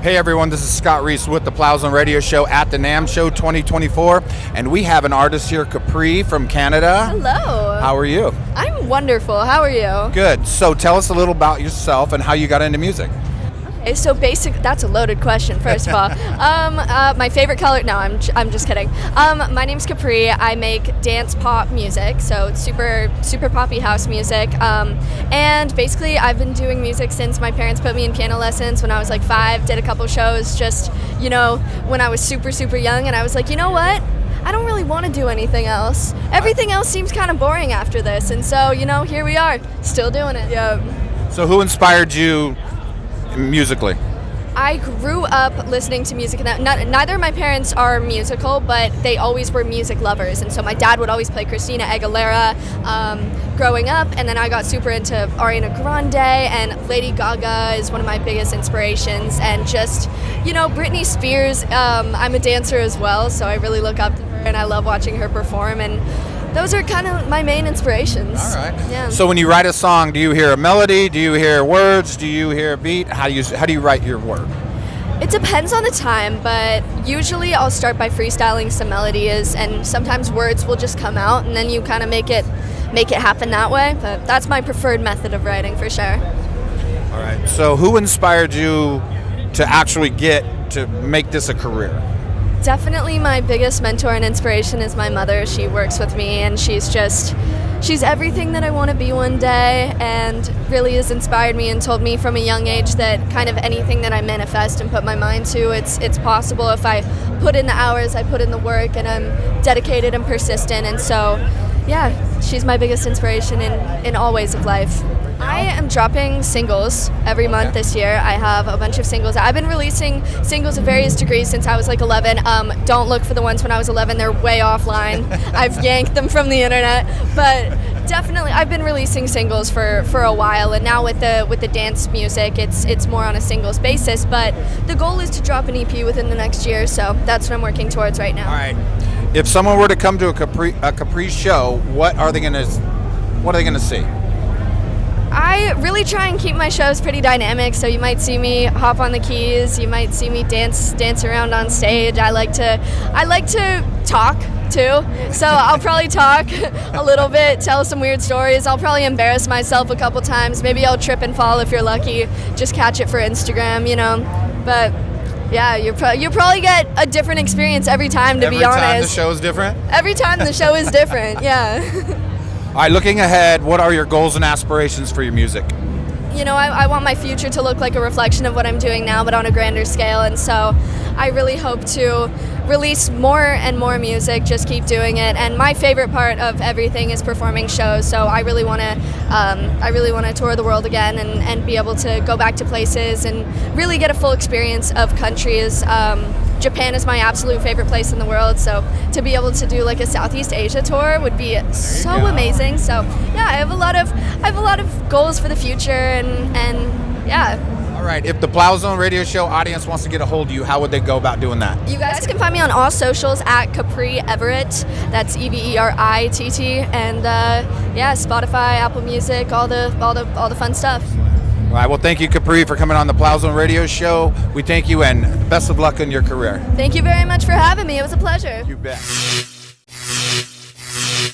Hey everyone, this is Scott Reese with the Plows on Radio Show at the NAMM Show 2024, and we have an artist here, Capri from Canada. Hello. How are you? I'm wonderful. How are you? Good. So tell us a little about yourself and how you got into music. Okay, so that's a loaded question, first of all. My favorite color, no, I'm just kidding. My name's Capri. I make dance pop music, so it's super poppy house music. And basically I've been doing music since my parents put me in piano lessons when I was like 5, did a couple shows just, when I was super young, and I was like, you know what? I don't really want to do anything else. Everything else seems kind of boring after this, and so, here we are, still doing it. Yeah. So who inspired you musically? I grew up listening to music. Neither of my parents are musical, but they always were music lovers. And so my dad would always play Christina Aguilera growing up. And then I got super into Ariana Grande, and Lady Gaga is one of my biggest inspirations. And just, Britney Spears, I'm a dancer as well, so I really look up to her and I love watching her perform. And those are kind of my main inspirations. All right. Yeah. So when you write a song, do you hear a melody? Do you hear words? Do you hear a beat? How do you write your work? It depends on the time, but usually I'll start by freestyling some melodies, and sometimes words will just come out, and then you kind of make it happen that way. But that's my preferred method of writing for sure. All right. So who inspired you to actually get to make this a career? Definitely my biggest mentor and inspiration is my mother. She works with me, and she's everything that I want to be one day, and really has inspired me and told me from a young age that kind of anything that I manifest and put my mind to, it's possible if I put in the hours, I put in the work, and I'm dedicated and persistent. And so, yeah, she's my biggest inspiration in all ways of life. I am dropping singles every month this year. I have a bunch of singles. I've been releasing singles of various degrees since I was like 11. Don't look for the ones when I was 11. They're way offline. I've yanked them from the internet. But definitely, I've been releasing singles for a while. And now with the dance music, it's more on a singles basis. But the goal is to drop an EP within the next year. So that's what I'm working towards right now. All right. If someone were to come to a Capri show, what are they gonna see? I really try and keep my shows pretty dynamic, so you might see me hop on the keys, you might see me dance around on stage. I like to talk too, so I'll probably talk a little bit, tell some weird stories. I'll probably embarrass myself a couple times. Maybe I'll trip and fall if you're lucky. Just catch it for Instagram, But yeah, you'll probably get a different experience every time, to be honest. Every time the show is different? Every time the show is different, yeah. All right, looking ahead, what are your goals and aspirations for your music? I want my future to look like a reflection of what I'm doing now, but on a grander scale. And so I really hope to release more and more music, just keep doing it. And my favorite part of everything is performing shows. So I really want to tour the world again and be able to go back to places and really get a full experience of countries. Japan is my absolute favorite place in the world, so to be able to do like a Southeast Asia tour would be so amazing. So yeah, I have a lot of goals for the future, and yeah. All right, if the Plow Zone Radio Show audience wants to get a hold of you, how would they go about doing that? You guys can find me on all socials at Capri Everett. That's EVERITT, and yeah, Spotify, Apple Music, all the fun stuff. All right, well, thank you, Capri, for coming on the Plow Zone Radio Show. We thank you, and best of luck in your career. Thank you very much for having me. It was a pleasure. You bet.